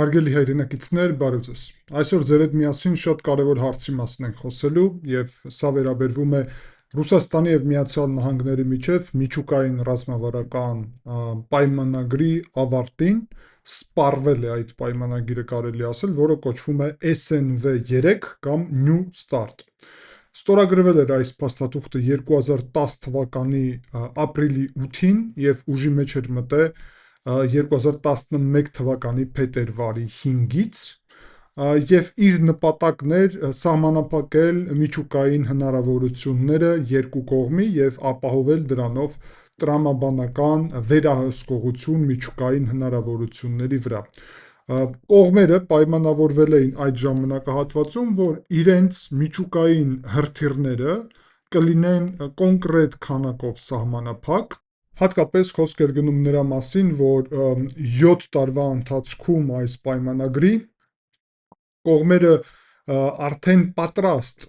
Հարգելի հայրենակիցներ, բարև ձեզ։ Այսօր ձեր հետ միասին շատ կարևոր հարցի մասին ենք խոսելու, եւ սա վերաբերվում է Ռուսաստանի եւ Միացյալ Նահանգների միջև միջուկային ռազմավարական պայմանագրի ավարտին։ Սպառվել է այդ պայմանագիրը, կարելի ասել, որը կոչվում է SNV3 կամ New Start։ Ստորագրվել էր այս փաստաթուղթը 2010 թվականի ապրիլի 8-ին եւ ուժի մեջ էր մտել 2011 թվականի փետրվարի 5-ից եւ իր նպատակն էր սահմանափակել միջուկային հնարավորությունները երկու կողմի եւ ապահովել դրանով տրամաբանական վերահսկողություն միջուկային հնարավորությունների վրա։ Կողմերը պայմանավորվել էին այդ ժամանակահատվածում, որ իրենց միջուկային հրթիռները կլինեն կոնկրետ քանակով սահմանափակ։ Հատկապես խոսք էր գնում նրա մասին, որ 7 տարվա ընթացքում այս պայմանագրի կողմերը արդեն պատրաստ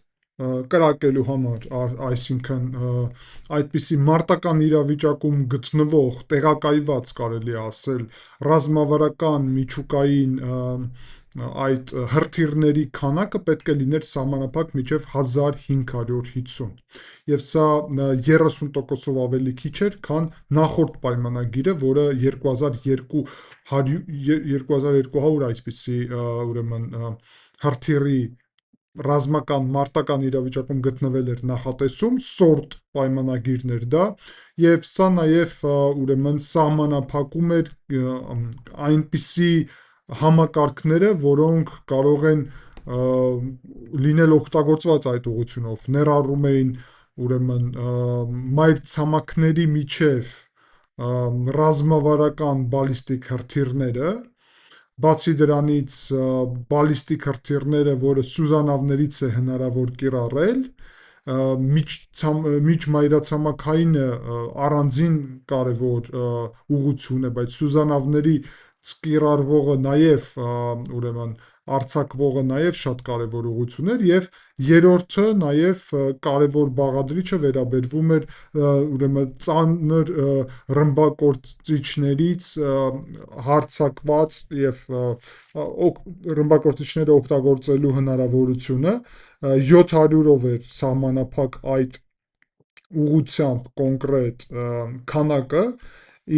կրակելու համար, այսինքն այդպիսի մարտական իրավիճակում գտնվող, տեղակայված, կարելի ասել, ռազմավարական միջուկային այդ հրթիռների քանակը պետք է լիներ սահմանափակ մինչև 1550 եւ սա 30%-ով ավելի քիչ էր, քան նախորդ պայմանագիրը, որը 2200 այսպիսի ուրեմն հրթիռի ռազմական մարտական իրավիճակում գտնվել էր նախատեսում, սորտ պայմանագիրներ դա, եւ սա նաեւ ուրեմն սահմանափակում էր այնպիսի համակարգները, որոնք կարող են լինել օգտագործված այդ ուղղությունով, ներառում էին ուրեմն մայրցամաքների միջև ռազմավարական բալիստիկ հրթիռները, բացի դրանից բալիստիկ հրթիռները, որը սուզանավներից է հնարավոր կիրառել, միջմայրացամաքայինը առանձին կարևոր ուղղություն է, բայց սուզանավների կիրառվողը նաև ուրեմն արձակվողը նաև շատ կարևոր ուղղություն էր, եւ երրորդը նաև կարևոր բաղադրիչը վերաբերվում էր ուրեմն ծանր ռմբակոծիչներից հարձակված եւ ռմբակոծիչները օգտագործելու հնարավորությունը 700-ով էր սահմանափակ այդ ուղղությամբ կոնկրետ քանակը,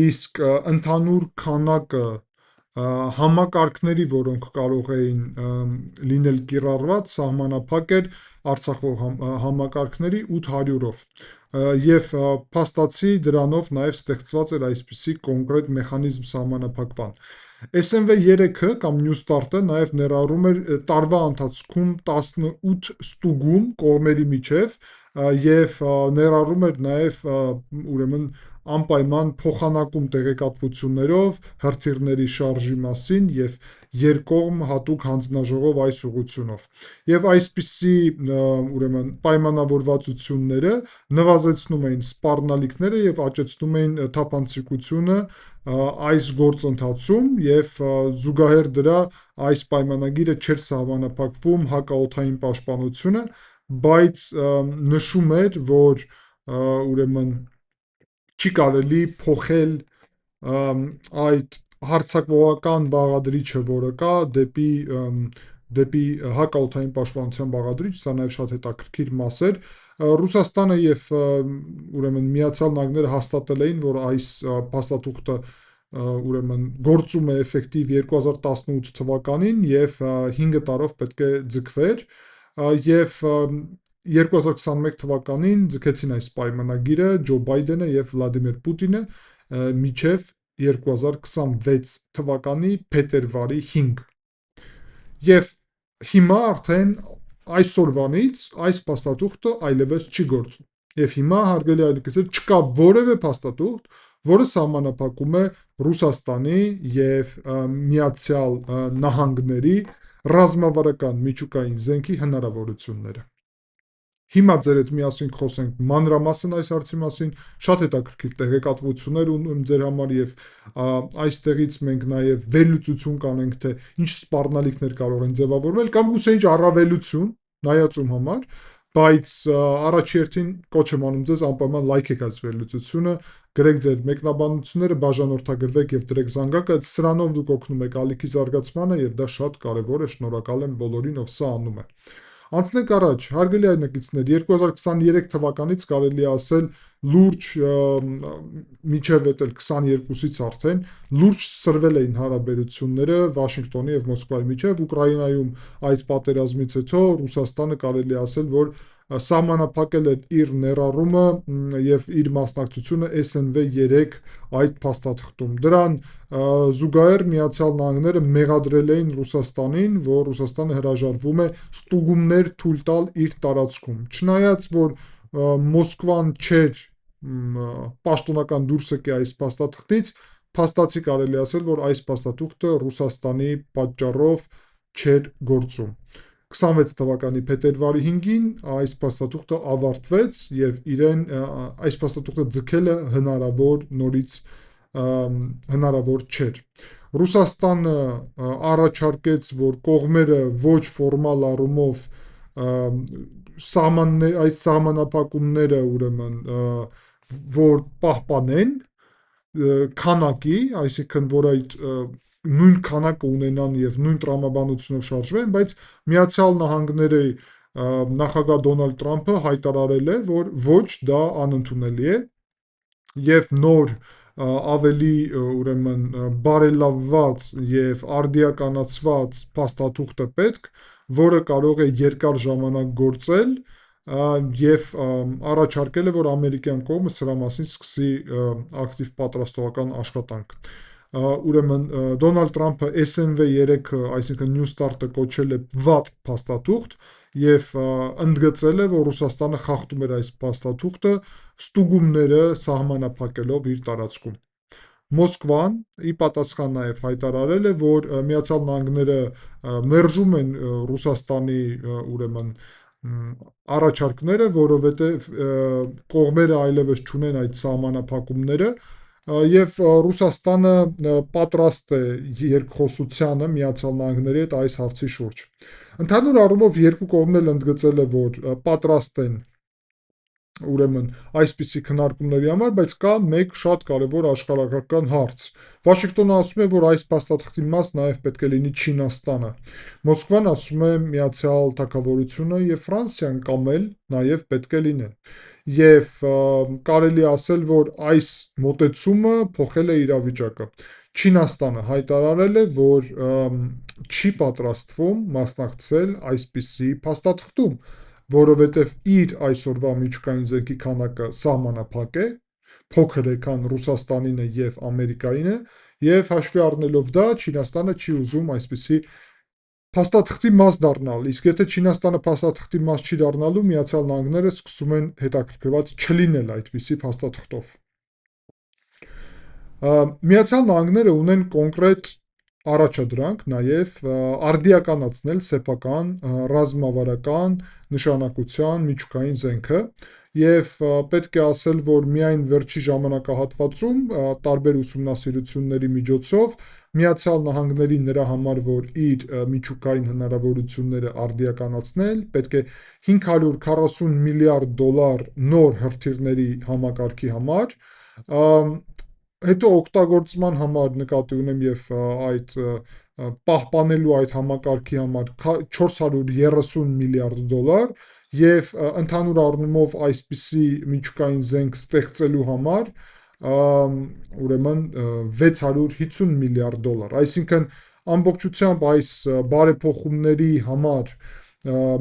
իսկ ընդհանուր քանակը համակարգների, որոնք կարող էին լինել կիրառված, սահմանափակ էր արձակվող համակարգների 800-ով եւ փաստացի դրանով նաեւ ստեղծված էր այսպիսի կոնկրետ մեխանիզմ սահմանափակման։ SNV3-ը կամ New Start-ը նաև ներառում էր տարվա ընթացքում 18 ստուգում կողմերի միջև եւ ներառում էր նաև ուրեմն անպայման փոխանակում տեղեկատվություններով հրթիռների շարժի մասին եւ երկկողմ հատուկ հանձնաժողով այս ուղղությունով։ Եվ այսպիսի ուրեմն պայմանավորվածությունները նվազեցնում էին սպառնալիքները եւ աճեցնում էին թափանցիկությունը այս գործընթացում եւ զուգահեռ դրա այս պայմանագիրը չէր սահմանափակվում հակաօդային պաշտպանությունը, բայց նշում էր, որ ուրեմն չի կարելի փոխել այդ հարձակողական բաղադրիչը, որը կա դեպի հակաօդային պաշտպանության բաղադրիչ, սա նաև շատ հետաքրքիր մաս էր։ Ռուսաստանը եւ ուրեմն Միացյալ Նահանգները հաստատել էին, որ այս փաստաթուղթը ուրեմն գործում է էֆեկտիվ 2018 թվականին եւ 5 տարով պետք է ձգվեր եւ 2021 թվականին ձգեցին այս պայմանագիրը Ջո Բայդենը եւ Վլադիմիր Պուտինը միջև 2026 թվականի փետրվարի 5 եւ հիմա արդեն այսօրվանից այս փաստաթուղթը այլևս չի գործում եւ հիմա հարգելի այլընկերներ չկա որևէ փաստաթուղթ, որը սահմանափակում է Ռուսաստանի եւ Միացյալ Նահանգների ռազմավարական միջուկային զենքի հնարավորությունները։ Հիմա ձեր հետ միասին խոսենք մանրամասն այս հարցի մասին, շատ հետաքրքիր տեղեկատվություններ ունեմ ձեր համար եւ այստեղից մենք նաեւ վերլուծություն կանենք, թե ինչ սպառնալիքներ կարող են ձևավորվել կամ գուցե ինչ առավելություն նայածում համար, Բայց առաջերտին կոչ եմ անում ձեզ անպայման լայքեք այս վերլուծությունը, գրեք ձեր մեկնաբանությունները, բաժանորդագրվեք եւ դրեք զանգակը, սրանով դուք օգնում եք ալիքի զարգացմանը եւ դա շատ կարեւոր է, շնորհակալ եմ բոլորին, ով սա անում է։ Անցնենք առաջ, հարգելի այրենակիցներ, 2023 թվականից կարելի է ասել լուրջ միջև էդ 22-ից արդեն լուրջ սրվել էին հարաբերությունները Վաշինգտոնի եւ Մոսկվայի միջև Ուկրաինայում այդ պատերազմից հետո Ռուսաստանը կարելի է ասել, որ սահմանափակել էր իր ներառումը եւ իր մասնակցությունը SNV-3 այդ փաստաթղթում։ Դրան զուգահեռ Միացյալ Նահանգները մեղադրել էին Ռուսաստանին, որ Ռուսաստանը հրաժարվում է ստուգումներ թույլ տալ իր տարածքում։ Չնայած որ Մոսկվան չէր պաշտոնական դուրս եկել այս փաստաթղթից, փաստացի կարելի ասել, որ այս փաստաթուղթը Ռուսաստանի պատճառով չէր գործում։ 26 թվականի փետրվարի 5-ին այս փաստաթուղթը ավարտվեց եւ այս փաստաթուղթը ձգելը նորից հնարավոր չէր։ Ռուսաստանը առաջարկեց, որ կողմերը ոչ ֆորմալ առումով այս սահմանափակումները ուրեմն որ պահպանեն քանակի, այսինքն որ այդ նույն քանակը ունենան եւ նույն տրամաբանությունով շարժվեն, բայց Միացյալ Նահանգների նախագահ Դոնալդ Թրամփը հայտարարել է, որ ոչ, դա անընդունելի է եւ նոր ավելի ուրեմն բարելավված եւ արդիականացված փաստաթուղթը պետք, որը կարող է երկար ժամանակ գործել եւ առաջարկել է, որ ամերիկյան կողմը սրա մասին սկսի ակտիվ պատրաստողական աշխատանք։ Ուրեմն Դոնալդ Թրամփը SNV-3-ը, այսինքն New Start-ը կոչել է վատ փաստաթուղթ եւ ընդգծել է, որ Ռուսաստանը խախտում էր այս փաստաթուղթը ստուգումները սահմանափակելով իր տարածքում։ Մոսկվան ի պատասխան նաև հայտարարել է, որ Միացյալ Նահանգները մերժում են Ռուսաստանի ուրեմն առաջարկները, որովհետև կողմերը այլևս չունեն այդ սահմանափակումները եւ Ռուսաստանը պատրաստ է երկխոսությանը Միացյալ Նահանգների հետ այս հարցի շուրջ։ Ընդհանուր առումով երկու կողմն էլ ընդգծել է, որ պատրաստ են ուրեմն այսպիսի քննարկումների համար, բայց կա մեկ շատ կարևոր աշխարհագրական հարց։ Վաշինգտոնը ասում է, որ այս փաստաթղթի մաս նաև պետք է լինի Չինաստանը։ Մոսկվան ասում է Միացյալ Թագավորությունը եւ Ֆրանսիան կամ էլ նաև պետք է լինեն։ Եվ կարելի ասել, որ այս մոտեցումը փոխել է իրավիճակը։ Չինաստանը հայտարարել է, որ չի պատրաստվում մասնակցել այսպիսի փաստաթղթում, որովհետև իր այսօրվա միջուկային զենքի քանակը սահմանափակ է, փոքր է, քան Ռուսաստանինը եւ Ամերիկայինը, եւ հաշվի առնելով դա, Չինաստանը չի ուզում այսպիսի փաստաթղթի մաս դառնալ, իսկ եթե Չինաստանը փաստաթղթի մաս չի դառնալու, Միացյալ Նահանգները սկսում են հետաքրքրված չլինել այդպիսի փաստաթղթով։ Միացյալ Նահանգները ունեն կոնկրետ առաջադրանք նաև արդիականացնել սեփական ռազմավարական նշանակության միջուկային զենքը եւ պետք է ասել, որ միայն վերջի ժամանակահատվածում տարբեր ուսումնասիրությունների միջոցով Միացյալ Նահանգների նրա համար, որ իր միջուկային հնարավորությունները արդիականացնել, պետք է 540 միլիարդ դոլար նոր հրթիռների համակարգի համար, հետո օգտագործման համար նկատի ունեմ եւ այդ պահպանելու այդ համակարգի համար 430 միլիարդ դոլար եւ ընդհանուր առումով այսպիսի միջուկային զենք ստեղծելու համար ուրեմն 650 միլիարդ դոլար, այսինքն ամբողջությամբ այս բարեփոխումների համար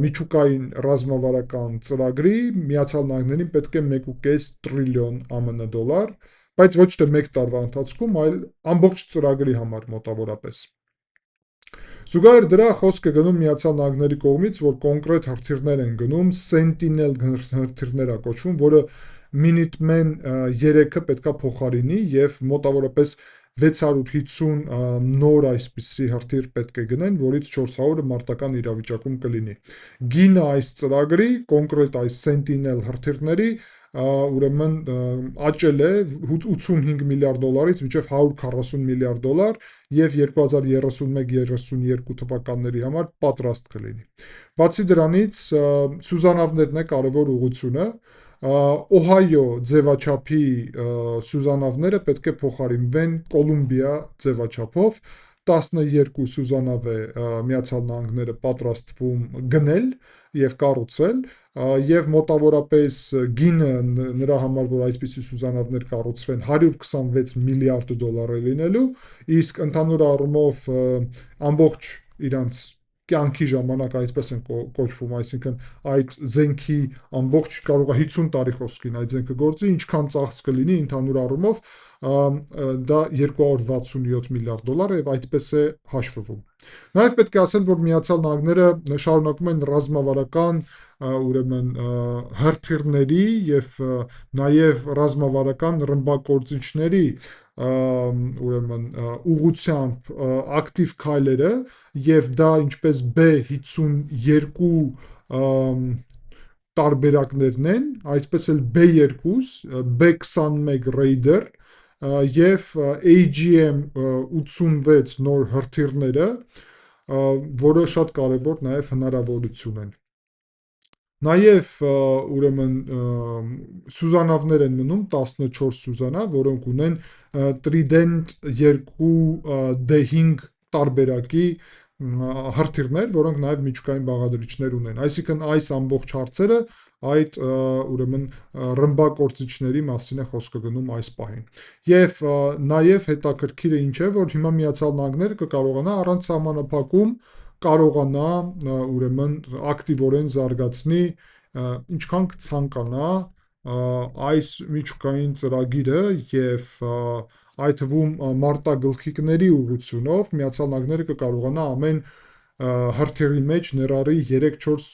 միջուկային ռազմավարական ծրագրի Միացյալ Նահանգներին պետք է 1.5 տրիլիոն ԱՄՆ դոլար, բայց ոչ թե մեկ տարվա ընթացքում, այլ ամբողջ ծրագրի համար մոտավորապես։ Զուգահեռ դրա խոսքը գնում Միացյալ Նահանգների կողմից, որ կոնկրետ հրթիռներ են գնում, Sentinel հրթիռներ է կոչվում, որը Minuteman 3-ը պետքա փոխարինի եւ մոտավորապես 650 նոր այսպիսի հրթիռ պետք է գնեն, որից 400-ը մարտական իրավիճակում կլինի։ Գինը այս ծրագրի, կոնկրետ այս Sentinel հրթիռների ուրեմն աճել է 85 միլիարդ դոլարից մինչև 140 միլիարդ դոլար եւ 2031-32 թվականների համար պատրաստ կլինի։ Բացի դրանից, սուզանավներն է կարևոր ուղղությունը, Օհայո ձևաչափի սուզանավները պետք է փոխարինվեն Կոլումբիա ձևաչափով, 12 սուզանավ է Միացյալ Նահանգները պատրաստվում գնել եւ կառուցել, եւ մոտավորապես գինը նրա համար, որ այսպիսի սուզանավներ կառուցվեն, 126 միլիարդ դոլար է լինելու, իսկ ընդհանուր առումով ամբողջ իրանց կյանքի ժամանակ այդպես են կոչվում, այսինքն այդ զենքի ամբողջ կարող է 50 տարի խոսքին այդ զենքը գործի, ինչքան ծախս կլինի ընդհանուր առումով, դա 267 միլիարդ դոլար է եւ այդպես է հաշվվում։ Նաեւ պետք է ասել, որ Միացյալ Նահանգները շարունակում են ռազմավարական ուրեմն հրթիռների եւ նաեւ ռազմավարական ռմբակոծիչների ուրեմն ուղղությամբ ակտիվ քայլերը եւ դա ինչպես B-52 տարբերակներն են, այսպես էլ B2, B-21 Raider եւ AGM-86 նոր հրթիռները, որը շատ կարևոր նաեւ հնարավորություն են։ Նաև ուրեմն սուզանավներ են մնում 14 սուզանավ, որոնք ունեն Trident 2 D5 տարբերակի հրթիռներ, որոնք նաև միջուկային բաղադրիչներ ունեն։ Այսինքն այս ամբողջ հարցերը այդ ուրեմն ռմբակոծիչների մասին է խոսքը գնում այս պահին։ Եվ նաև հետաքրքիրը ինչ է, որ հիմա Միացյալ Նահանգները կկարողանա առանց սահմանափակում կարողանա ուրեմն ակտիվորեն զարգացնի ինչքան կցանկանա այս միջուկային ծրագիրը եւ այդ թվում մարտագլխիկների ուղղությունով Միացյալ Նահանգները կկարողանա ամեն հրթիռի մեջ ներառի 3-4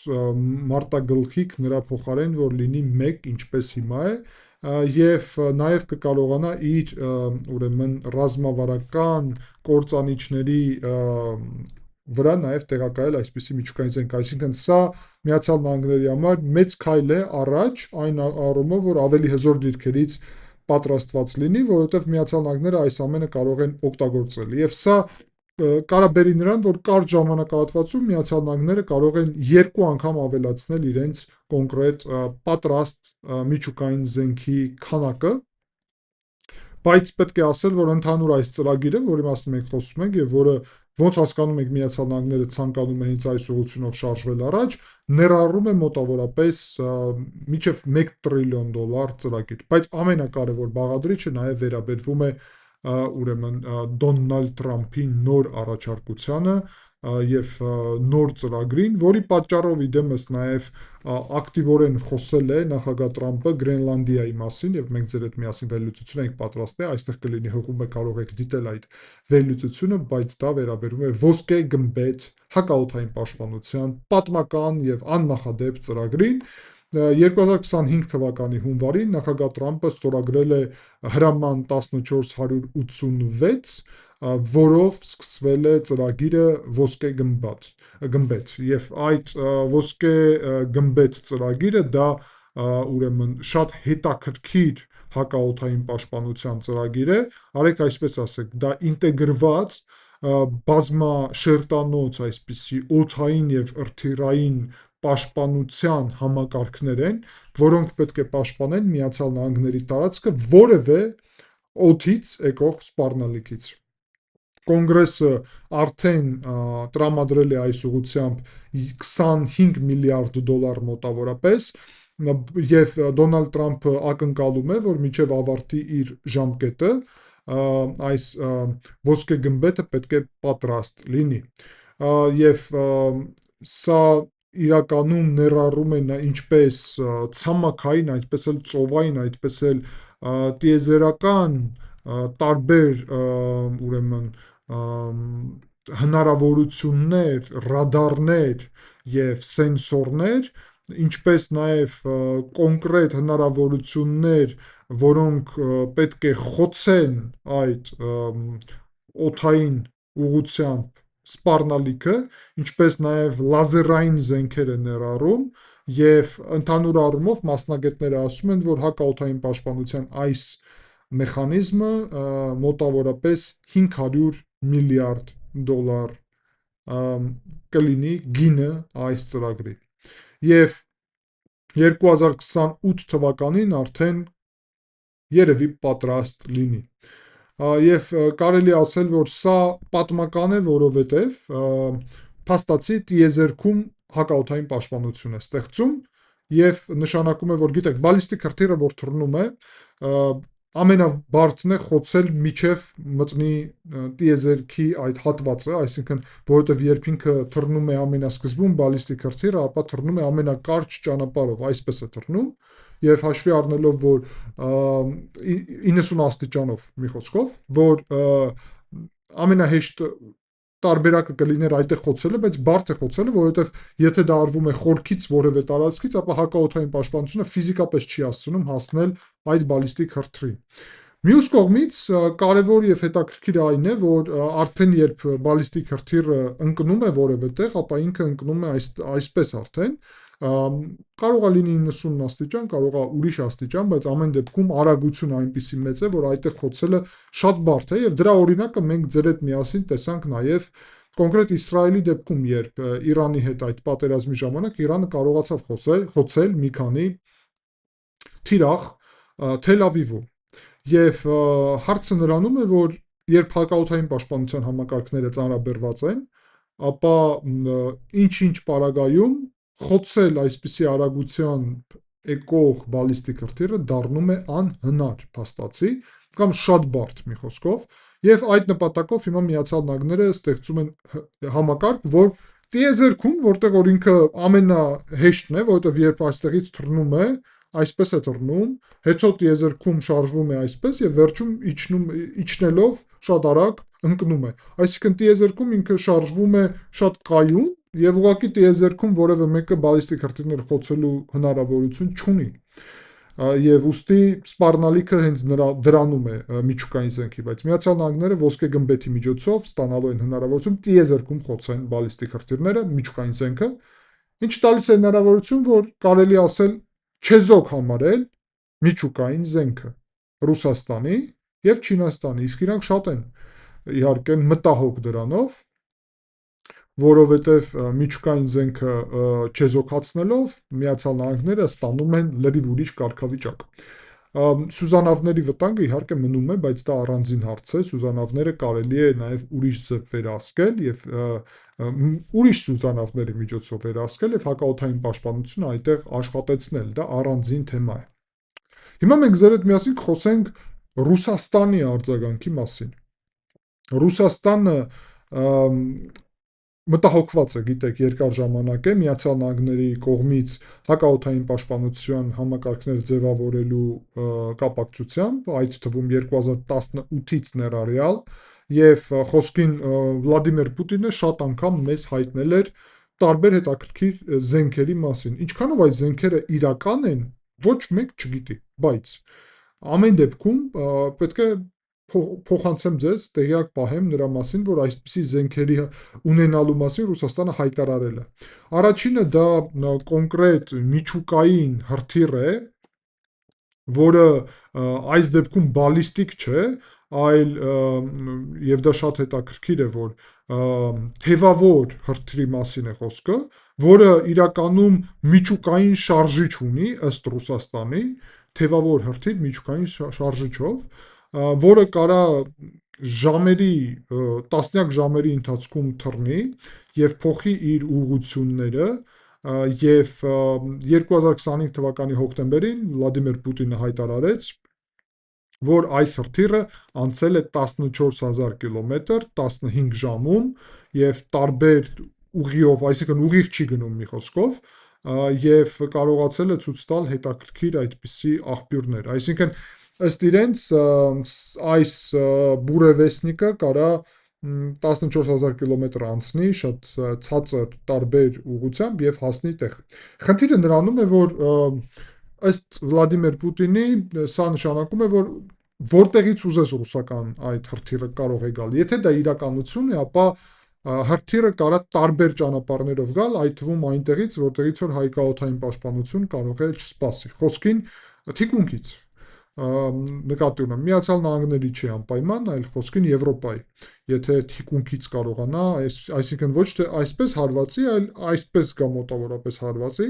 մարտագլխիկ նրա փոխարեն, որ լինի 1, ինչպես հիմա է, եւ նաեւ կկարողանա իր ուրեմն ռազմավարական կործանիչների վրա նաև տեղակայել այսպիսի միջուկային զենք, այսինքն սա Միացյալ Նահանգների համար մեծ քայլ է առաջ, այն առումով, որ ավելի հզոր դիրքերից պատրաստված լինի, որովհետև Միացյալ Նահանգները այս ամենը կարող են օգտագործել։ Եվ սա կարա բերի նրան, որ կարճ ժամանակահատվածում Միացյալ Նահանգները կարող են 2 անգամ ավելացնել իրենց կոնկրետ պատրաստ միջուկային զենքի քանակը, բայց պետք է ասել, որ ընդհանուր այս ծրագիրը, որի մասին մենք խոսում ենք եւ որը ոնց հասկանում եք Միացյալ Նահանգները ցանկանում է հենց այս ուղղությունով շարժվել առաջ, ներառում է մոտավորապես մինչև 1 տրիլիոն դոլար ծրագիր, բայց ամենակարևոր բաղադրիչը նաև վերաբերվում է ուրեմն Դոնալդ Թրամփի նոր առաջարկությանը եւ նոր ծրագրին, որի պատճառով իդեմս նաև ակտիվորեն խոսել է նախագահ Տրամփը Գրենլանդիայի մասին եւ մենք ձեր հետ միասին վերլուծություն ենք պատրաստել, այստեղ կլինի հղումը կարող եք դիտել այդ վերլուծությունը, բայց դա վերաբերում է ոսկե գմբեթ հակաօդային պաշտպանության պատմական եւ աննախադեպ ծրագրին։ 2025 թվականի հունվարին նախագահ Տրամփը ստորագրել է հրաման 1486, որով սկսվել է ծրագիրը ոսկե գմբեթ եւ այդ ոսկե գմբեթ ծրագիրը դա ուրեմն շատ հետաքրքիր հակաօդային պաշտպանության ծրագիր է, արեք այսպես ասեք, դա ինտեգրված բազմաշերտանոց այսպիսի օդային եւ հրթիռային պաշտպանության համակարգներ են, որոնք պետք է պաշտպանեն Միացյալ Նահանգների տարածքը որևէ օդից եկող սպառնալիքից։ Կոնգրեսը արդեն տրամադրել է այս ուղղությամբ 25 միլիարդ դոլար մոտավորապես եւ Դոնալդ Թրամփը ակնկալում է, որ մինչև ավարտի իր ժամկետը այս ոսկե գմբեթը պետք է պատրաստ լինի։ Եվ սա իրականում ներառում է ինչպես ցամաքային, այդպես էլ ծովային, այդպես էլ տիեզերական տարբեր ուրեմն հնարավորություններ, ռադարներ եւ սենսորներ, ինչպես նաև կոնկրետ հնարավորություններ, որոնք պետք է խոցեն այդ օդային ուղղությամբ սպառնալիքը, ինչպես նաև լազերային զենքեր է ներառում Եվ ընդհանուր առումով մասնագետները ասում են, որ հակաօդային պաշտպանության այս մեխանիզմը մոտավորապես 500 միլիարդ դոլար կլինի գինը այս ծրագրի։ Եվ 2028 թվականին արդեն երևի պատրաստ լինի։ Եվ կարելի ասել, որ սա պատմական է, որովհետև փաստացի տիեզերքում հակաօդային պաշտպանություն է ստեղծում եւ նշանակում է, որ գիտեք, բալիստիկ հրթիռը որ թռնում է, ամենաբարդն է խոցել միջև մտնի տիեզերքի այդ հատվածը, այսինքն որովհետև երբ ինքը թռնում է ամենասկզբում բալիստիկ հրթիռը, ապա թռնում է ամենակարճ ճանապարհով, այսպես է թռնում, եւ հաշվի առնելով, որ 90 աստիճանով մի խոսքով, որ ամենահեշտ տարբերակը կլիներ այդտեղ խոցելը, բայց բարդ է խոցելը, որովհետև եթե դա արվում է խորքից որևէ տարածքից, ապա հակաօդային պաշտպանությունը ֆիզիկապես չի հասցնում հասնել այդ բալիստիկ հրթիռին։ Մյուս կողմից կարևոր եւ հետաքրքիր այն է, որ արդեն երբ բալիստիկ հրթիռը ընկնում է որևէ տեղ, ապա ինքը ընկնում է այսպես արդեն, կարող է լինի 90 աստիճան, կարող է ուրիշ աստիճան, բայց ամեն դեպքում արագությունը այնպիսի մեծ է, որ այդտեղ խոցելը շատ բարդ է եւ դրա օրինակը մենք ձեր հետ միասին տեսանք նաեւ կոնկրետ Իսրայելի դեպքում, երբ Իրանի հետ այդ պատերազմի ժամանակ Իրանը կարողացավ խոցել մի քանի թիրախ Թել Ավիվում։ Եվ հարցը նրանում է, որ երբ հակաօդային պաշտպանության համակարգները ծանրաբեռված են, ապա ինչ-ինչ պարագայում խոցել այսպիսի արագությամբ եկող բալիստիկ հրթիռը դառնում է անհնար փաստացի, կամ շատ բարդ մի խոսքով, եւ այդ նպատակով հիմա Միացյալ Նահանգները ստեղծում են համակարգ, որ տիեզերքում, որտեղ որ ինքը ամենահեշտն է, որովհետեւ երբ այստեղից թռնում է, այսպես է թռնում, հետո տիեզերքում շարժվում է այսպես եւ վերջում իջնելով շատ արագ ընկնում է։ Այսինքն տիեզերքում ինքը շարժվում է շատ կայուն եւ ուղղակի տիեզերքում որևէ մեկը բալիստիկ հրթիռներ խոցելու հնարավորություն չունի։ Եվ ուստի սպառնալիքը հենց դրանում է միջուկային զենքի, բայց Միացյալ Նահանգները ոսկե գմբեթի միջոցով ստանալու են հնարավորություն տիեզերքում խոցեն բալիստիկ հրթիռները, միջուկային զենքը, ինչ տալիս է հնարավորություն, որ կարելի ասել չեզոք համարել միջուկային զենքը Ռուսաստանի եւ Չինաստանի, իսկ իրանք շատ են իհարկե մտահոգ դրանով, որովհետև միջուկային զենքը չեզոքացնելով Միացյալ Նահանգները ստանում են լրիվ ուրիշ կարգավիճակ։ Սուզանավների վտանգը իհարկե մնում է, բայց դա առանձին հարց է, սուզանավները կարելի է նաև ուրիշ ձև վերահսկել եւ ուրիշ սուզանավների միջոցով վերահսկել եւ հակաօդային պաշտպանությունը այդտեղ աշխատեցնել, դա առանձին թեմա է։ Հիմա մենք ձեր հետ միասին խոսենք Ռուսաստանի արձագանքի մասին։ Ռուսաստանը մտահոգված է, գիտեք, երկար ժամանակ է Միացյալ Նահանգների կողմից հակաօդային պաշտպանության համակարգներ ձևավորելու կապակցությամբ, այդ թվում 2018-ից ներառյալ, եւ խոսքին Վլադիմիր Պուտինը շատ անգամ մեզ հայտնել էր տարբեր հետաքրքիր զենքերի մասին։ Ինչքանով այդ զենքերը իրական են, ոչ մեկ չգիտի, բայց ամեն դեպքում պետք է փոխանցեմ ձեզ, տեղյակ պահեմ նրա մասին, որ այսպիսի զենքերի ունենալու մասին Ռուսաստանը հայտարարել է։ Առաջինը դա կոնկրետ միջուկային հրթիռ է, որը այս դեպքում բալիստիկ չէ, այլ եւ դա շատ հետաքրքիր է, որ թևավոր հրթիռի մասին է խոսքը, որը իրականում միջուկային շարժիչ ունի ըստ Ռուսաստանի, թևավոր հրթիռ միջուկային շարժիչով, որը կարա ժամերի, տասնյակ ժամերի ընթացքում թռնի եւ փոխի իր ուղղությունները, եւ 2025 թվականի հոկտեմբերին Վլադիմիր Պուտինը հայտարարեց, որ այս հրթիռը անցել է 14000 կիլոմետր 15 ժամում եւ տարբեր ուղիով, այսինքն ուղիղ չի գնում մի խոսքով, եւ կարողացել է ցույց տալ հետաքրքիր այդպիսի աղբյուրներ։ Այսինքն ըստ իրենց այս բուրևեսնիկը կարա 14000 կիլոմետր անցնի շատ ցածր տարբեր ուղղությամբ եւ հասնի տեղ։ Խնդիրը նրանում է, որ ըստ Վլադիմիր Պուտինի սա նշանակում է, որ որտեղից ուզես ռուսական այդ հրթիռը կարող է գալ։ Եթե դա իրականություն է, ապա հրթիռը կարա տարբեր ճանապարհներով գալ, այդ թվում այնտեղից, որտեղից որ հայկաղորդային պաշտպանություն կարող է չսպասի։ Խոսքին թիկունքից նկատի ունեմ, Միացյալ Նահանգների չի անպայման, այլ խոսքին Եվրոպայի։ Եթե թիկունքից կարողանա, այսինքն ոչ թե այսպես հարվածի, այլ այսպես գա մոտավորապես հարվածի,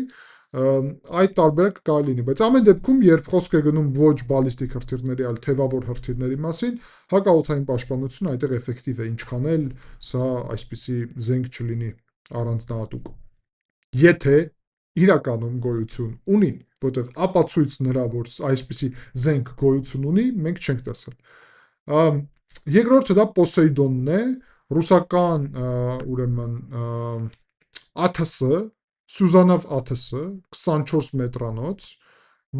այդ տարբերակը կարելի լինի, բայց ամեն դեպքում, երբ խոսք է գնում ոչ բալիստիկ հրթիռների, այլ թևավոր հրթիռների մասին, հակաօդային պաշտպանությունը այդտեղ էֆեկտիվ է, ինչքան էլ սա այսպիսի զենք չլինի առանձնահատուկ։ Եթե իրականում գոյություն ունի, որտեղ ապացույց նրա, որ այսպիսի զենք գոյություն ունի, մենք չենք տեսել։ Երկրորդը դա Պոսեյդոնն է, ռուսական ուրեմն ԱԹՍ, Սյուզանավ ԱԹՍ, 24 մետրանոց,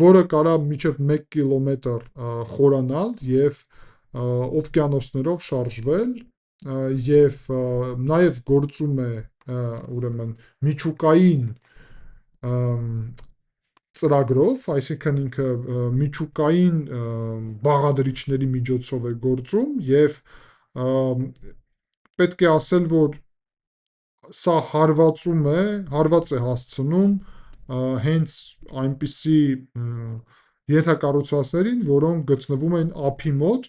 որը կարա մինչև 1 կիլոմետր խորանալ եւ օվկիանոսներով շարժվել եւ նաեւ գործում է ուրեմն միջուկային ծրագրով, այսինքն ինքը միջուկային բաղադրիչների միջոցով է գործում եւ պետք է ասել, որ սա հարված է հասցնում հենց այնպիսի ենթակառուցվածքներին, որոնք գտնվում են ափի մոտ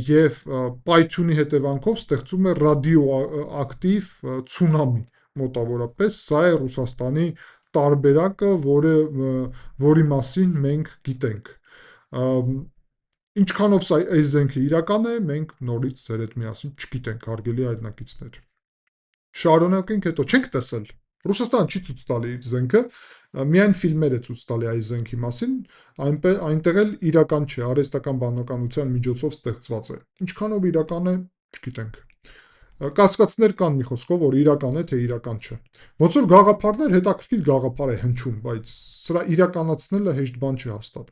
եւ պայթյունի հետևանքով ստեղծում է ռադիոակտիվ ցունամի մոտավորապես, սա է Ռուսաստանի տարբերակը, որի մասին մենք գիտենք։ Ինչքանով սա այս զենքը իրական է, մենք նորից ձեր հետ միասին չգիտենք, հարգելի հայրենակիցներ։ Շարունակենք, հետո չենք տեսել։ Ռուսաստանը չի ցույց տալի զենքը, միայն ֆիլմեր է ցույց տալի այս զենքի մասին, այնտեղ էլ իրական չէ, արհեստական բանականության միջոցով ստեղծված է։ Ինչքանով իրական է, չգիտենք։ Կասկածներ կան մի խոսքով, որ իրական է, թե իրական չէ։ Ոնց որ գաղափարներ, հետաքրքիր գաղափար է հնչում, բայց սրա իրականացնելը հեշտ բան չի հաստատ։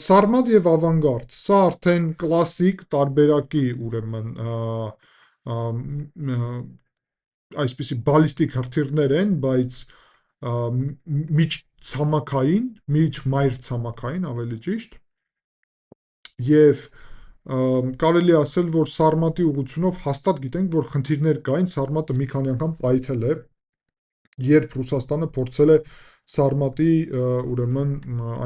Սարմատ եւ ավանգարդ, սա արդեն կլասիկ տարբերակի ուրեմն այսպիսի բալիստիկ հրթիռներ են, բայց միջցամաքային, միջմայրցամաքային ավելի ճիշտ, եւ կարելի ասել, որ Սարմատի ուղղությունով հաստատ գիտենք, որ խնդիրներ կային, Սարմատը մի քանի անգամ պայթել է, երբ Ռուսաստանը փորձել է Սարմատի ուրեմն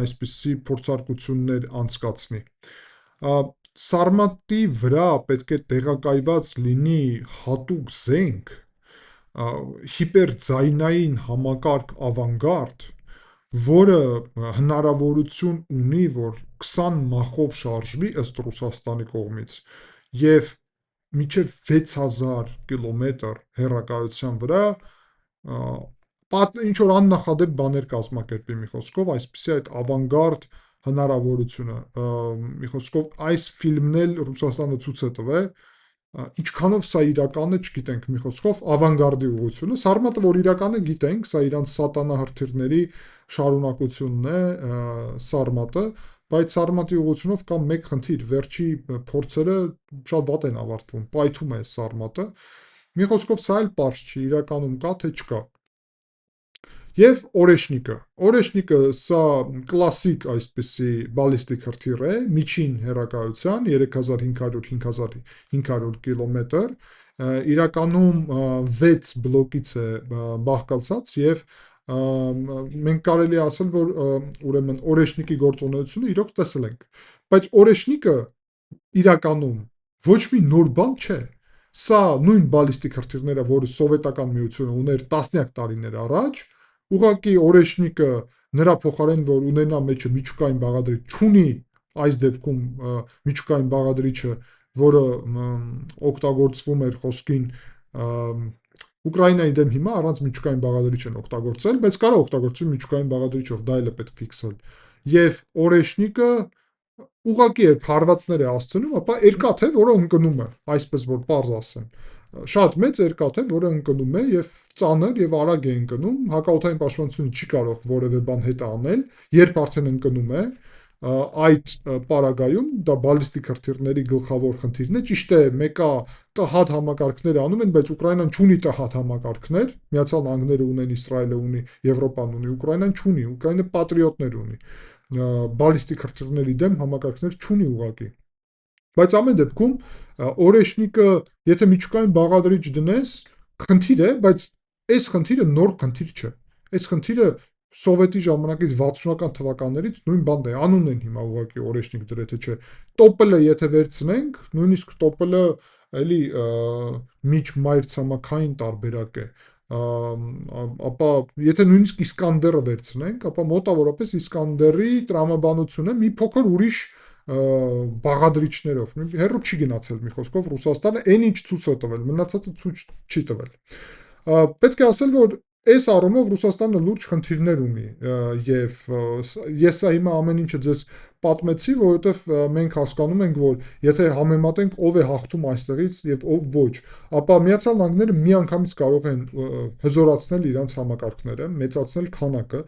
այսպիսի փորձարկություններ անցկացնի։ Սարմատի վրա պետք է տեղակայված լինի հատուկ զենք, հիպերձայնային համակարգ ավանգարդ, որը հնարավորություն ունի, որ 20 մախով շարժվի ըստ Ռուսաստանի կողմից եւ մինչև 6000 կիլոմետր հեռակայության վրա ինչ որ աննախադեպ բաներ կազմակերպի մի խոսքով, այսպիսի այդ ավանգարդ հնարավորությունը, մի խոսքով այս ֆիլմն էլ Ռուսաստանը ցույց է տվել, ինչքանով սա իրական է, չգիտենք, մի խոսքով ավանգարդի ուղղությունը, Սարմատը որ իրական է, գիտենք, սա իրանց սատանա հրթիռների շարունակությունն է, Սարմատը, բայց Սարմատի ուղղությունով կա մեկ խնդիր, վերջի փորձերը շատ վատ են ավարտվում, պայթում է Սարմատը, մի խոսքով սա էլ պարզ չի, իրականում կա թե չկա։ Եվ օրեշնիկը սա կլասիկ այսպիսի բալիստիկ հրթիռ է, միջին հեռակայության 3500-5500 կիլոմետր, իրականում 6 բլոկից է բաղկացած եւ մենք կարելի ասել, որ ուրեմն օրեշնիկի գործունեությունը իրոք տեսել ենք, բայց օրեշնիկը իրականում ոչ մի նոր բան չէ։ Սա նույն բալիստիկ հրթիռները, որը սովետական միությունը ուներ տասնյակ տարիներ առաջ, ուղղակի օրեշնիկը նրա փոխարեն, որ ունենա մեջը միջուկային բաղադրիչ, չունի այս դեպքում միջուկային բաղադրիչը, որը օգտագործվում էր խոսքին Ուկրաինայի դեմ հիմա առանց միջուկային բաղադրիչ են օգտագործել, բայց կարող օգտագործել միջուկային բաղադրիչով, դա էլ է պետք ֆիքսել։ Եվ օրեշնիկը ուղղակի երբ հարվածներ է հասցնում, ապա երկաթե, որը ընկնում է, այսպես որ պարզ ասեմ, շատ մեծ երկաթե, որը ընկնում է եւ ծանր եւ արագ է ընկնում, հակաօդային պաշտպանությունը չի կարող որևէ բան հետ անել, երբ արդեն ընկնում է, այդ պարագայում դա բալիստիկ հրթիռների գլխավոր խնդիրն է, ճիշտ է, մեկը ՏՀԱԴ համակարգներ անում են, բայց Ուկրաինան չունի ՏՀԱԴ համակարգներ, Միացյալ Նահանգները ունեն, Իսրայելը ունի, Եվրոպան ունի, Ուկրաինան չունի, Ուկրաինը պատրիոտներ ունի, բալիստիկ հրթիռների դեմ համակարգներ չունի ուղղակի։ Բայց ամեն դեպքում օրեշնիկը, եթե միջուկային բաղադրիչ դնես, խնդիր է, բայց այս խնդիրը նոր խնդիր չէ։ Այս խնդիրը սովետի ժամանակից 60-ական թվականներից նույն բանն է, անունն են հիմա ուղղակի օրեշնիկ դրել, թե չէ։ Տոպելը եթե վերցնենք, նույնիսկ տոպելը էլի միջ-մայր ցամաքային տարբերակ է, ապա եթե նույնիսկ Իսկանդերը վերցնենք, ապա մոտավորապես Իսկանդերի տրամաբանությունը մի փոքր ուրիշ բաղադրիչներով, հերո չի գնացել մի խոսքով Ռուսաստանը այն ինչ ցույց է տվել, մնացածը ցույց չի տվել։ Պետք է ասել, որ այս առումով Ռուսաստանը լուրջ խնդիրներ ունի եւ ես սա հիմա ամեն ինչը ձեզ պատմեցի, որովհետեւ մենք հասկանում ենք, որ եթե համեմատենք ով է հաղթում այստեղից եւ ով ոչ, ապա Միացյալ Նահանգները միանգամից կարող են հզորացնել իրենց համակարգները, մեծացնել քանակը,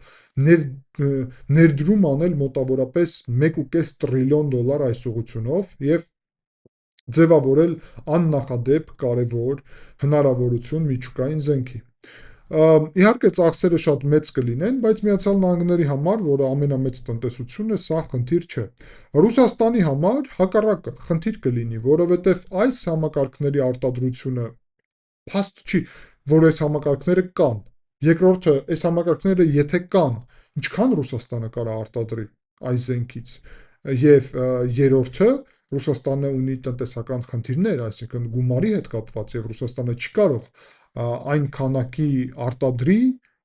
ներդրում անել մոտավորապես 1.5 տրիլիոն դոլար այս ուղղությունով եւ ձևավորել աննախադեպ կարևոր հնարավորություն միջուկային զենքի։ Իհարկե ծախսերը շատ մեծ կլինեն, բայց Միացյալ Նահանգների համար, որը ամենամեծ տնտեսությունն է, սա խնդիր չէ։ Ռուսաստանի համար հակառակը խնդիր կլինի, որովհետև այս համակարգների արտադրությունը փաստ չի, որ այս համակարգները կան։ Երկրորդը, այս համակարգները եթե կան, ինչքան Ռուսաստանը կարող է արտադրի այս զենքից։ Եվ երրորդը, Ռուսաստանը ունի տնտեսական խնդիրներ, այսինքն գումարի հետ կապված, եւ Ռուսաստանը չի կարող այն քանակի արտադրի,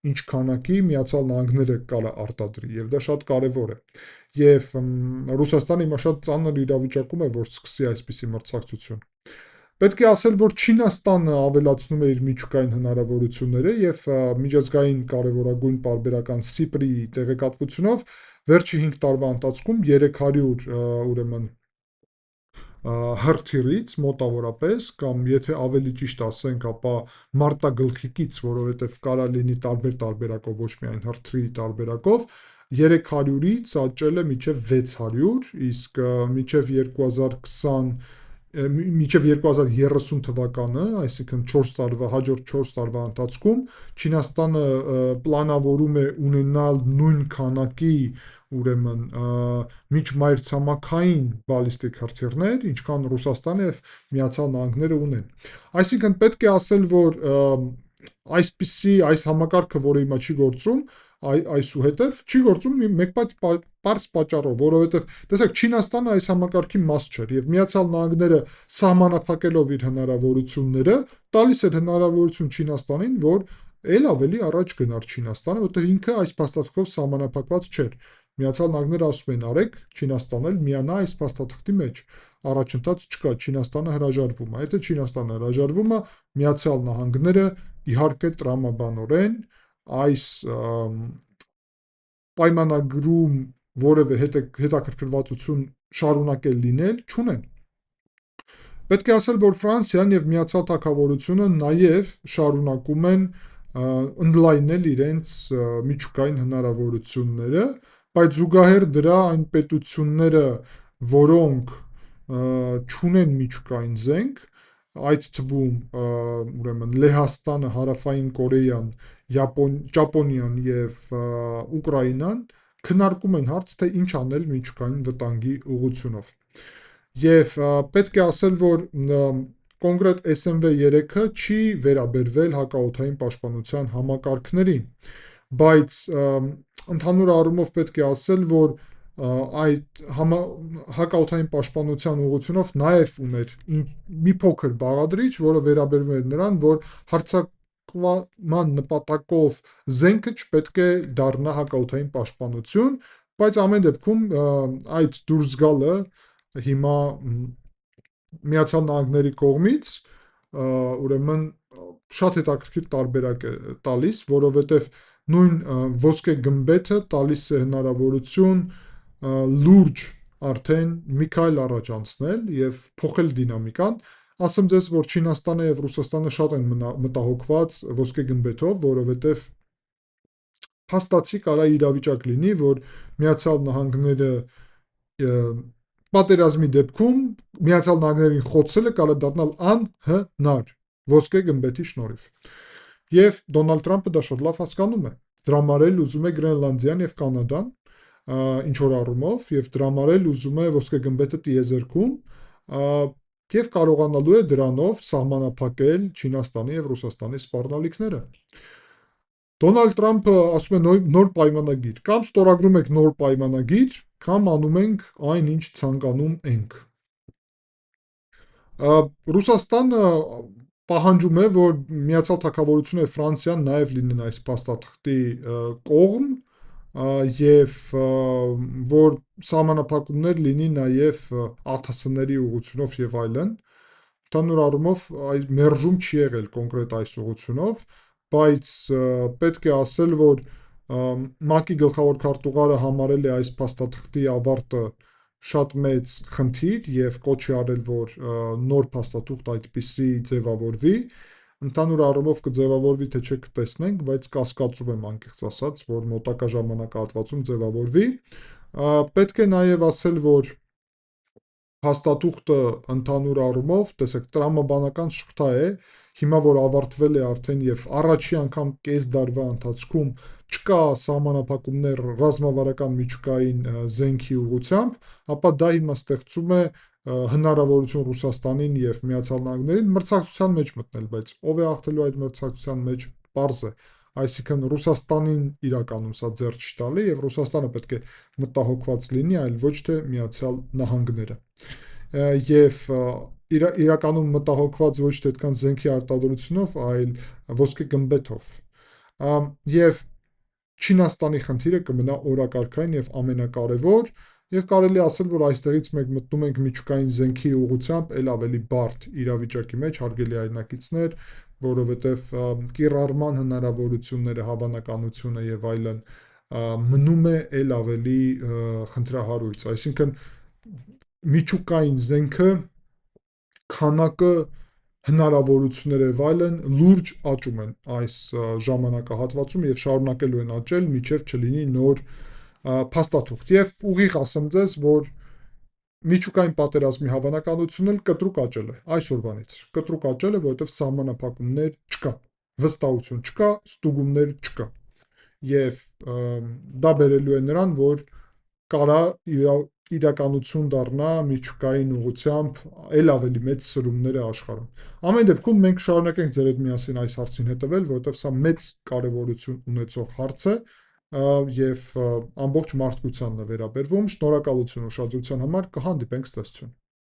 ինչ քանակի Միացյալ Նահանգները կարող արտադրի, եւ դա շատ կարեւոր է։ Եվ Ռուսաստանը հիմա շատ ծանր իրավիճակում է, որ սկսի այսպիսի մրցակցություն։ Պետք է ասել, որ Չինաստանը ավելացնում է իր միջուկային հնարավորությունները եւ միջազգային կարևորագույն պարբերական Սիպրիի տեղեկատվությունով վերջի 5 տարվա ընթացքում 300 ուրեմն հրթիռից մոտավորապես, կամ եթե ավելի ճիշտ ասենք, ապա մարտագլխիկից, որովհետև կարա լինի տարբեր տարբերակով, ոչ միայն հրթիռի տարբերակով, 300-ից աճել է մինչև 600, իսկ մինչև 2030 թվականը, այսինքն 4 տարվա, հաջորդ 4 տարվա ընթացքում Չինաստանը պլանավորում է ունենալ նույն քանակի ուրեմն միջմայրցամաքային բալիստիկ հրթիռներ, ինչքան Ռուսաստանը եւ Միացյալ Նահանգները ունեն։ Այսինքն պետք է ասել, որ այս համակարգը, որը հիմա չի գործում, այսուհետև չի գործում մեկ պարզ պատճառով, որովհետև տեսեք, Չինաստանը այս համակարգի մաս չէր եւ Միացյալ Նահանգները սահմանափակելով իր հնարավորությունները, տալիս էր հնարավորություն Չինաստանին, որ ել ավելի առաջ գնար Չինաստանը, որտեղ ինքը այս փաստաթղթով սահմանափակված չէր։ Միացյալ Նահանգները ասում են, արեք Չինաստանը միանա այս փաստաթղթի մեջ, առաջընթաց չկա, Չինաստանը հրաժարվում է։ Եթե Չինաստանը հրաժարվում է, Միացյալ Նահանգները իհարկե տրամաբանորեն այս պայմանագրում որևէ հետաքրքրվածություն շարունակել լինել չունեն։ Պետք է ասել, որ Ֆրանսիան եւ Միացյալ Թագավորությունը նաեւ շարունակում են ընդլայնել իրենց միջուկային հնարավորությունները, բայց զուգահեռ դրա այն պետությունները, որոնք չունեն միջուկային զենք, այդ թվում ուրեմն Լեհաստանը, Հարավային Կորեան, Ճապոնիան եւ Ուկրաինան քննարկում են հարց, թե ինչ անել միջուկային վտանգի ուղղությունով։ Եվ պետք է ասել, որ կոնկրետ SMV3-ը չի վերաբերվել հակաօդային պաշտպանության համակարգներին, բայց ընդհանուր առումով պետք է ասել, որ այդ հակաօդային պաշտպանության ուղղությունով նաև ուներ մի փոքր բաղադրիչ, որը վերաբերում էր նրան, որ հարձակման նպատակով զենքը չպետք է դառնա հակաօդային պաշտպանություն, բայց ամեն դեպքում այդ դուրս գալը հիմա Միացյալ Նահանգների կողմից ուրեմն շատ հետաքրքիր տարբերակ է տալիս, որովհետև նույն ոսկե գմբեթը տալիս է հնարավորություն լուրջ արդեն մի քայլ առաջ անցնել եւ փոխել դինամիկան։ Ասեմ ձեզ, որ Չինաստանը եւ Ռուսաստանը շատ են մտահոգված ոսկե գմբեթով, որովհետեւ փաստացի կարա իրավիճակ լինի, որ Միացյալ Նահանգները պատերազմի դեպքում Միացյալ Նահանգներին խոցելը կարող է դառնալ անհնար ոսկե գմբեթի շնորհիվ։ Եվ Դոնալդ Թրամփը դա շատ լավ հասկանում է։ Դրամարել ուզում է Գրենլանդիան եւ Կանադան, ինչ որ առումով, եւ դրամարել ուզում է ոսկե գմբեթը տիեզերքում, Եվ կարողանալու է դրանով սահմանափակել Չինաստանի և Ռուսաստանի սպառնալիքները։ Դոնալդ Թրամփը ասում է նոր պայմանագիր, կամ ստորագրում եք նոր պայմանագիր, կամ անում ենք այն, ինչ ցանկանում ենք։ Ռուսաստանը պահանջում է, որ Միացյալ Թագավորությունը եւ Ֆրանսիան նաեւ լինեն այս փաստաթղթի կողմ, եւ որ սահմանափակումներ լինի նաեւ ԱԹՍ-ների ուղղությունով եւ այլն։ Ընդհանուր առումով այս մերժում չի եղել կոնկրետ այս ուղղությունով, բայց պետք է ասել, որ ՄԱԿ-ի գլխավոր քարտուղարը համարել է այս փաստաթղթի ավարտը շատ մեծ խնդիր եւ կոչ է արել, որ նոր փաստաթուղթ այդպիսի ձևավորվի։ Ընդհանուր առումով կձևավորվի, թե չէ կտեսնենք, բայց կասկածում եմ անկեղծ ասած, որ մոտակա ժամանակահատվածում ձևավորվի։ Պետք է նաեւ ասել, որ փաստաթուղթը ընդհանուր առումով, տեսեք, տրամաբանական շղթա է, հիմա որ ավարտվել է արդեն եւ առաջի անգամ կես դարվա ընթացքում չկա սահմանափակումներ ռազմավարական միջուկային զենքի ուղղությամբ, ապա դա հիմա ստեղծում է հնարավորություն Ռուսաստանին եւ Միացյալ Նահանգներին մրցակցության մեջ մտնել, բայց ով է հաղթելու այդ մրցակցության մեջ, պարզ է։ Այսինքն Ռուսաստանին իրականում սա ձեռ չի տալի եւ Ռուսաստանը պետք է մտահոգված լինի, այլ ոչ թե Միացյալ Նահանգները։ Եվ իրականում մտահոգված ոչ թե այդքան զենքի արտադրությունով, այլ ոսկե գմբեթով։ Եվ Չինաստանի խնդիրը կմնա օրակարգային եւ ամենակարևոր, եւ կարելի ասել, որ այստեղից մենք մտնում ենք միջուկային զենքի ուղղությամբ ել ավելի բարդ իրավիճակի մեջ, հարգելի հայրենակիցներ, որովհետեւ կիրառման հնարավորությունները, հավանականությունը եւ այլն մնում է ել ավելի խնդրահարույց, այսինքն միջուկային զենքը քանակը հնարավորությունները եւ այլն լուրջ աճում են այս ժամանակահատվածում եւ շարունակելու են աճել, մինչեւ չլինի նոր փաստաթուղթ։ Եվ ուղիղ ասեմ ձեզ, որ միջուկային պատերազմի հավանականությունն էլ կտրուկ աճել է այսօրվանից։ Կտրուկ աճել է, որովհետեւ սահմանափակումներ չկա, վստահություն չկա, ստուգումներ չկա։ Եվ դա բերելու է նրան, որ կարա իրականություն դառնա միջուկային ուղղությամբ ել ավելի մեծ սրումները աշխարհում։ Ամեն դեպքում մենք շարունակենք ձեր հետ միասին այս հարցին հետևել, որովհետև սա մեծ կարևորություն ունեցող հարց է եւ ամբողջ մարդկությանն է վերաբերվում։ Շնորհակալություն ուշադրության համար, կհանդիպենք ցտեսություն։